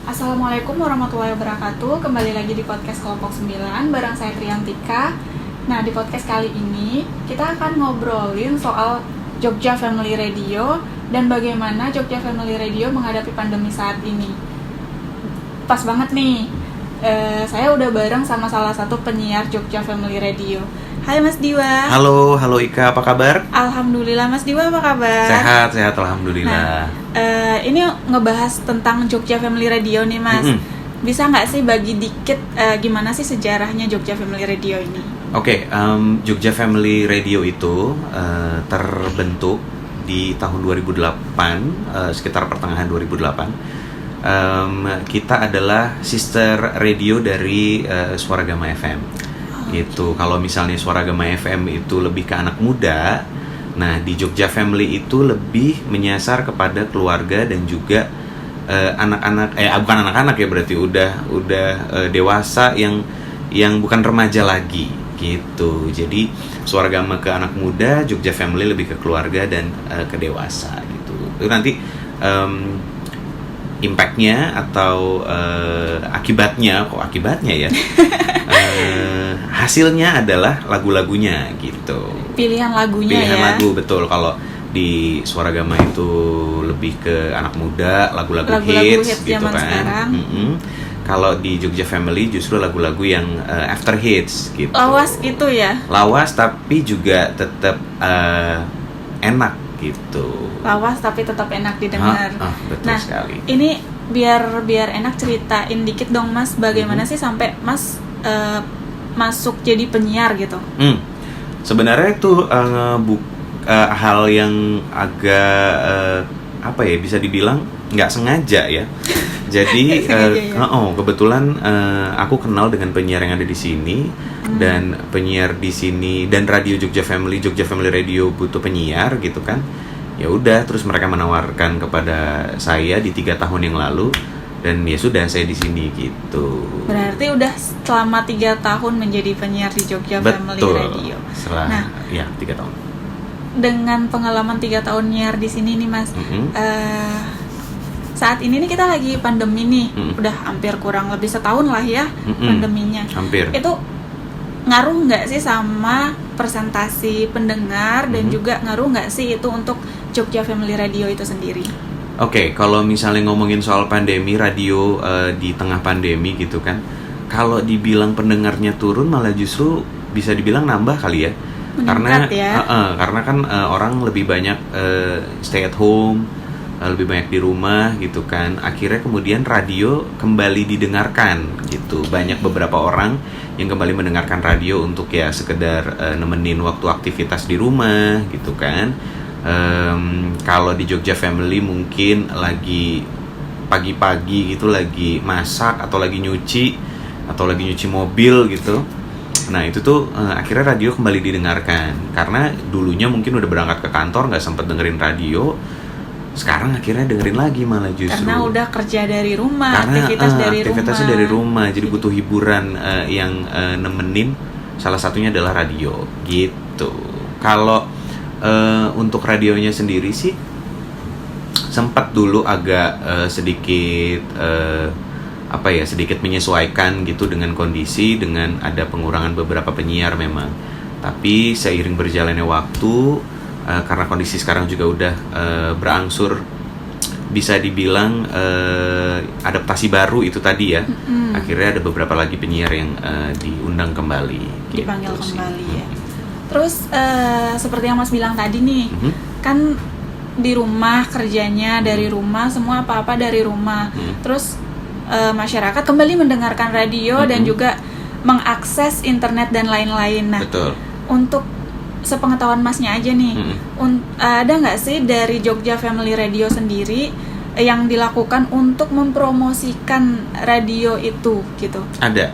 Assalamualaikum warahmatullahi wabarakatuh. Kembali lagi di podcast Kelompok 9 bareng saya Triantika. Nah, di podcast kali ini kita akan ngobrolin soal Jogja Family Radio dan bagaimana Jogja Family Radio menghadapi pandemi saat ini. Pas banget nih, saya udah bareng sama salah satu penyiar Jogja Family Radio. Hai Mas Diwa. Halo Ika, apa kabar? Alhamdulillah, Mas Diwa apa kabar? Sehat alhamdulillah. Ini ngebahas tentang Jogja Family Radio nih Mas. Bisa nggak sih bagi dikit gimana sih sejarahnya Jogja Family Radio ini? Oke, Jogja Family Radio itu terbentuk di tahun 2008, sekitar pertengahan 2008. Kita adalah sister radio dari Suaragama FM. Gitu. Kalau misalnya Suaragama FM itu lebih ke anak muda, nah di Jogja Family itu lebih menyasar kepada keluarga dan juga anak-anak, bukan anak-anak ya, berarti udah dewasa yang bukan remaja lagi gitu. Jadi Suaragama ke anak muda, Jogja Family lebih ke keluarga dan ke dewasa gitu. Itu nanti impact-nya atau akibatnya ya hasilnya adalah lagu-lagunya gitu. Pilihan lagunya Pilihan ya. lagu, betul. Kalau di Suaragama itu lebih ke anak muda, lagu-lagu hits gitu kan. Kalau di Jogja Family justru lagu-lagu yang after hits gitu. Lawas gitu ya. Lawas tapi juga tetap enak gitu. Lawas tapi tetap enak didengar. Betul sekali. Ini biar enak, ceritain dikit dong Mas, bagaimana sih sampai Mas masuk jadi penyiar gitu? Sebenarnya itu hal yang agak bisa dibilang nggak sengaja ya. Jadi kebetulan aku kenal dengan penyiar yang ada di sini dan penyiar di sini dan radio Jogja Family Radio butuh penyiar gitu kan. Ya udah, terus mereka menawarkan kepada saya di 3 tahun yang lalu. Dan ya sudah, saya di sini gitu. Berarti udah selama 3 tahun menjadi penyiar di Jogja Family Radio. Setelah 3 tahun. Dengan pengalaman 3 tahun nyiar di sini nih Mas, saat ini nih kita lagi pandemi nih, udah hampir kurang lebih setahun lah ya pandeminya. Hampir. Itu ngaruh nggak sih sama presentasi pendengar dan juga ngaruh nggak sih itu untuk Jogja Family Radio itu sendiri? Oke, kalau misalnya ngomongin soal pandemi radio di tengah pandemi gitu kan, kalau dibilang pendengarnya turun malah justru bisa dibilang nambah kali ya. Meningkat karena kan orang lebih banyak stay at home, lebih banyak di rumah gitu kan. Akhirnya kemudian radio kembali didengarkan gitu. Banyak beberapa orang yang kembali mendengarkan radio untuk ya sekedar nemenin waktu aktivitas di rumah gitu kan. Kalau di Jogja Family mungkin lagi pagi-pagi gitu, lagi masak atau lagi nyuci mobil gitu. Nah itu tuh akhirnya radio kembali didengarkan. Karena dulunya mungkin udah berangkat ke kantor nggak sempet dengerin radio, sekarang akhirnya dengerin lagi malah justru. Karena udah kerja dari rumah, aktivitasnya dari rumah, jadi butuh hiburan yang nemenin. Salah satunya adalah radio gitu. Kalau untuk radionya sendiri sih sempat dulu agak sedikit menyesuaikan gitu dengan kondisi, dengan ada pengurangan beberapa penyiar memang. Tapi seiring berjalannya waktu, karena kondisi sekarang juga udah berangsur bisa dibilang adaptasi baru itu tadi ya. Akhirnya ada beberapa lagi penyiar yang diundang kembali, dipanggil gitu kembali ya. Terus seperti yang Mas bilang tadi nih, kan di rumah kerjanya dari rumah, semua apa-apa dari rumah. Terus masyarakat kembali mendengarkan radio dan juga mengakses internet dan lain-lain. Nah, betul. Untuk sepengetahuan Masnya aja nih, ada nggak sih dari Jogja Family Radio sendiri yang dilakukan untuk mempromosikan radio itu gitu? Ada.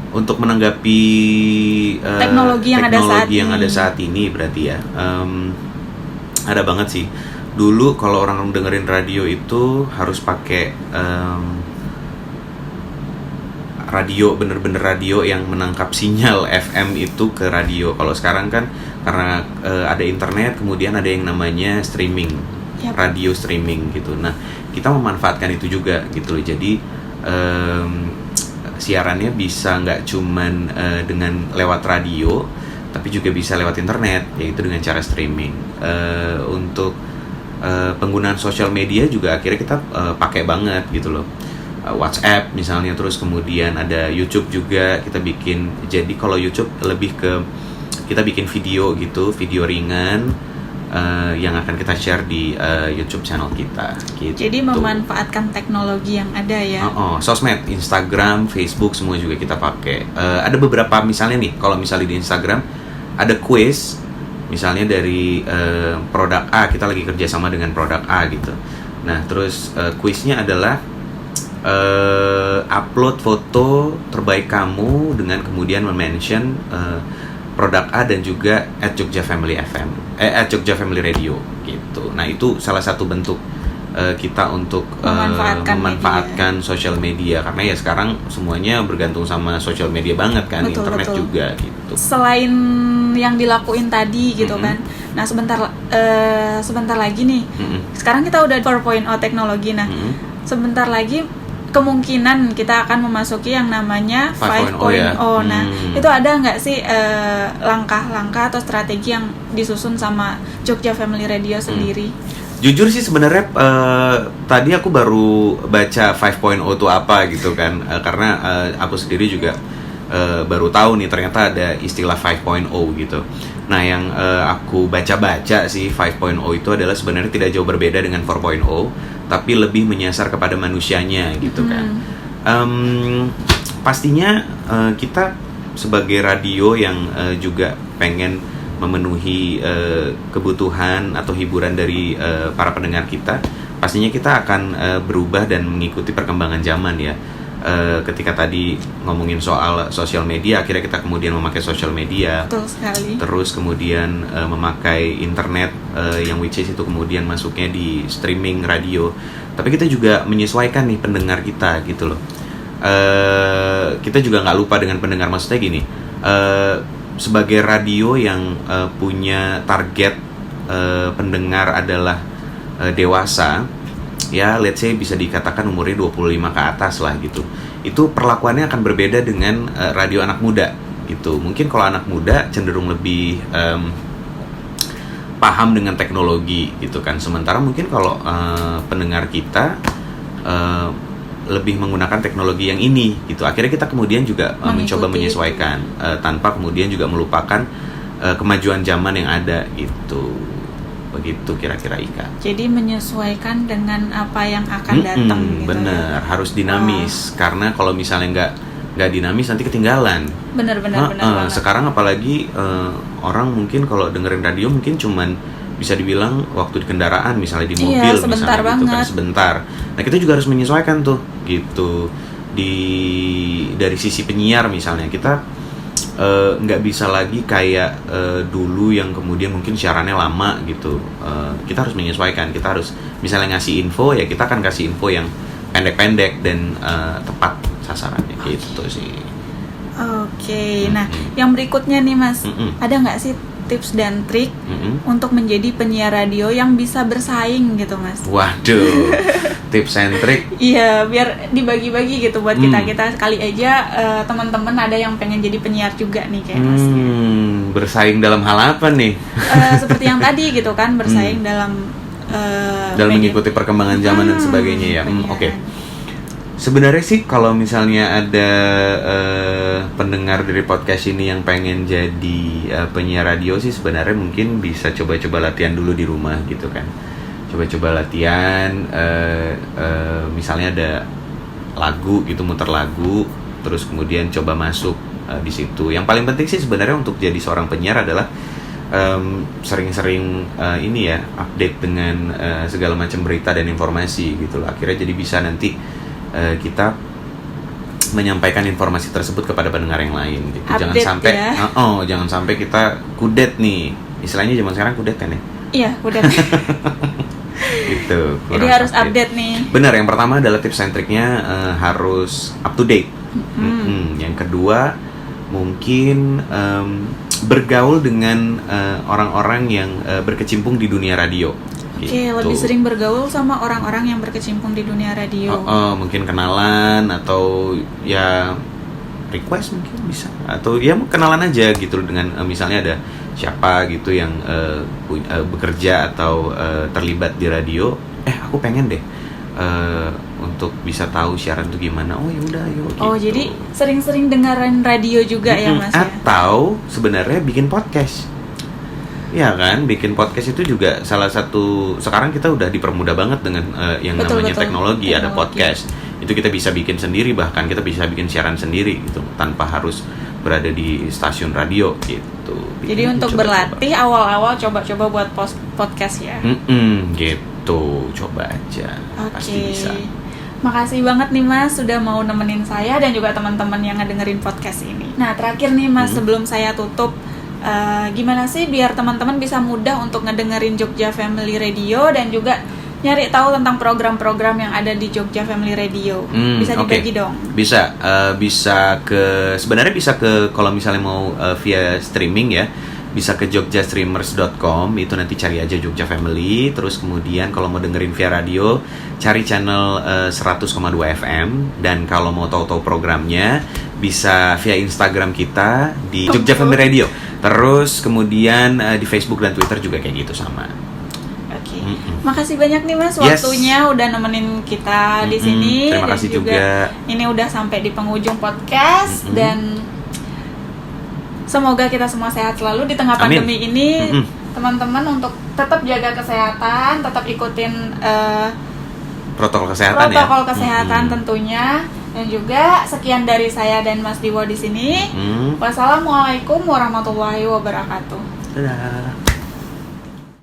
Untuk menanggapi teknologi yang ada saat ini berarti ya, ada banget sih. Dulu kalau orang dengerin radio itu harus pakai radio, bener-bener radio yang menangkap sinyal FM itu ke radio. Kalau sekarang kan karena ada internet, kemudian ada yang namanya streaming Yap. radio streaming gitu. Nah, kita memanfaatkan itu juga gitu loh. Jadi siarannya bisa nggak cuman dengan lewat radio, tapi juga bisa lewat internet, yaitu dengan cara streaming. Untuk penggunaan sosial media juga akhirnya kita pakai banget gitu loh. WhatsApp misalnya, terus kemudian ada YouTube juga kita bikin. Jadi kalau YouTube lebih ke kita bikin video gitu, video ringan yang akan kita share di YouTube channel kita gitu. Jadi memanfaatkan teknologi yang ada ya. Sosmed, Instagram, Facebook semua juga kita pakai. Ada beberapa misalnya nih, kalau misalnya di Instagram ada quiz misalnya dari produk A, kita lagi kerja sama dengan produk A gitu. Nah, terus quiznya adalah upload foto terbaik kamu dengan kemudian mention produk A dan juga @JogjaFamily FM, @JogjaFamilyRadio gitu. Nah, itu salah satu bentuk kita untuk memanfaatkan sosial media, karena ya sekarang semuanya bergantung sama sosial media banget kan, betul, internet betul. Juga gitu. Selain yang dilakuin tadi gitu kan, nah sebentar lagi nih, sekarang kita udah 4.0 teknologi, nah sebentar lagi kemungkinan kita akan memasuki yang namanya 5.0 ya? Nah, itu ada nggak sih langkah-langkah atau strategi yang disusun sama Jogja Family Radio sendiri? Jujur sih sebenarnya tadi aku baru baca 5.0 itu apa gitu kan, karena aku sendiri juga baru tahu nih ternyata ada istilah 5.0 gitu. Nah, yang aku baca-baca sih 5.0 itu adalah sebenarnya tidak jauh berbeda dengan 4.0, tapi lebih menyasar kepada manusianya gitu kan. Pastinya kita sebagai radio yang juga pengen memenuhi kebutuhan atau hiburan dari para pendengar kita, pastinya kita akan berubah dan mengikuti perkembangan zaman ya. Ketika tadi ngomongin soal sosial media, akhirnya kita kemudian memakai sosial media. Betul sekali. Terus kemudian memakai internet, yang which is itu kemudian masuknya di streaming radio. Tapi kita juga menyesuaikan nih pendengar kita gitu loh. Kita juga nggak lupa dengan pendengar, maksudnya gini. Sebagai radio yang punya target pendengar adalah dewasa, ya let's say bisa dikatakan umurnya 25 ke atas lah gitu. Itu perlakuannya akan berbeda dengan radio anak muda gitu. Mungkin kalau anak muda cenderung lebih paham dengan teknologi gitu kan. Sementara mungkin kalau pendengar kita lebih menggunakan teknologi yang ini gitu. Akhirnya kita kemudian juga mencoba menyesuaikan tanpa kemudian juga melupakan kemajuan zaman yang ada gitu. Begitu kira-kira Ika. Jadi menyesuaikan dengan apa yang akan datang gitu. Bener, ya? Harus dinamis. Karena kalau misalnya nggak dinamis nanti ketinggalan. Bener. Sekarang apalagi orang mungkin kalau dengerin radio mungkin cuman bisa dibilang waktu di kendaraan, misalnya di mobil, sebentar misalnya gitu kan, sebentar. Nah, kita juga harus menyesuaikan tuh gitu. Dari sisi penyiar misalnya, kita nggak bisa lagi kayak dulu yang kemudian mungkin siarannya lama gitu. Kita harus menyesuaikan. Kita harus misalnya ngasih info, ya kita akan kasih info yang pendek-pendek dan tepat sasarannya gitu sih. Oke. Nah, yang berikutnya nih Mas, ada nggak sih tips dan trik untuk menjadi penyiar radio yang bisa bersaing gitu Mas? Waduh, tips and trik? Iya, biar dibagi-bagi gitu buat kita kali aja teman-teman ada yang pengen jadi penyiar juga nih kayak Mas. Bersaing dalam hal apa nih? Seperti yang tadi gitu kan, bersaing dalam mengikuti perkembangan zaman dan sebagainya ya. Oke. Sebenarnya sih kalau misalnya ada pendengar dari podcast ini yang pengen jadi penyiar radio sih, sebenarnya mungkin bisa coba-coba latihan dulu di rumah gitu kan. Coba-coba latihan, misalnya ada lagu gitu, muter lagu, terus kemudian coba masuk di situ. Yang paling penting sih sebenarnya untuk jadi seorang penyiar adalah sering-sering ini ya, update dengan segala macam berita dan informasi gitu loh. Akhirnya jadi bisa nanti kita menyampaikan informasi tersebut kepada pendengar yang lain gitu. Update, jangan sampai ya? Jangan sampai kita kudet nih. Istilahnya zaman sekarang kudet kan ya? Iya, kudet. Gitu. Jadi harus update nih. Benar, yang pertama adalah tips and triknya harus up to date. Yang kedua mungkin bergaul dengan orang-orang yang berkecimpung di dunia radio. Oke, lebih sering bergaul sama orang-orang yang berkecimpung di dunia radio. Mungkin kenalan atau ya request mungkin bisa, atau ya kenalan aja gitu dengan misalnya ada siapa gitu yang bekerja atau terlibat di radio, aku pengen deh untuk bisa tahu siaran itu gimana. Oh ya udah, yuk gitu. Oh, jadi sering-sering dengerin radio juga ya Mas ya? Atau sebenarnya bikin podcast. Ya kan, bikin podcast itu juga salah satu, sekarang kita udah dipermudah banget dengan yang namanya teknologi, ada podcast. Itu kita bisa bikin sendiri, bahkan kita bisa bikin siaran sendiri gitu, tanpa harus berada di stasiun radio gitu. Jadi untuk berlatih awal-awal coba-coba buat podcast ya. Gitu, coba aja. Pasti bisa. Makasih banget nih Mas sudah mau nemenin saya dan juga teman-teman yang ngedengerin podcast ini. Nah, terakhir nih Mas, sebelum saya tutup, gimana sih biar teman-teman bisa mudah untuk ngedengerin Jogja Family Radio dan juga nyari tahu tentang program-program yang ada di Jogja Family Radio? Bisa dibagi dong? Bisa, sebenarnya bisa ke, kalau misalnya mau via streaming ya, bisa ke jogjastreamers.com, itu nanti cari aja Jogja Family. Terus kemudian kalau mau dengerin via radio, cari channel 100,2 FM. Dan kalau mau tahu-tahu programnya, bisa via Instagram kita di Jogja Family Radio. Terus kemudian di Facebook dan Twitter juga kayak gitu sama. Oke. Makasih banyak nih Mas waktunya udah nemenin kita di sini. Terima kasih juga. Ini udah sampai di penghujung podcast dan semoga kita semua sehat selalu di tengah pandemi ini. Teman-teman untuk tetap jaga kesehatan, tetap ikutin protokol kesehatan kesehatan tentunya. Dan juga sekian dari saya dan Mas Diwo di sini. Wassalamualaikum warahmatullahi wabarakatuh. Dadah.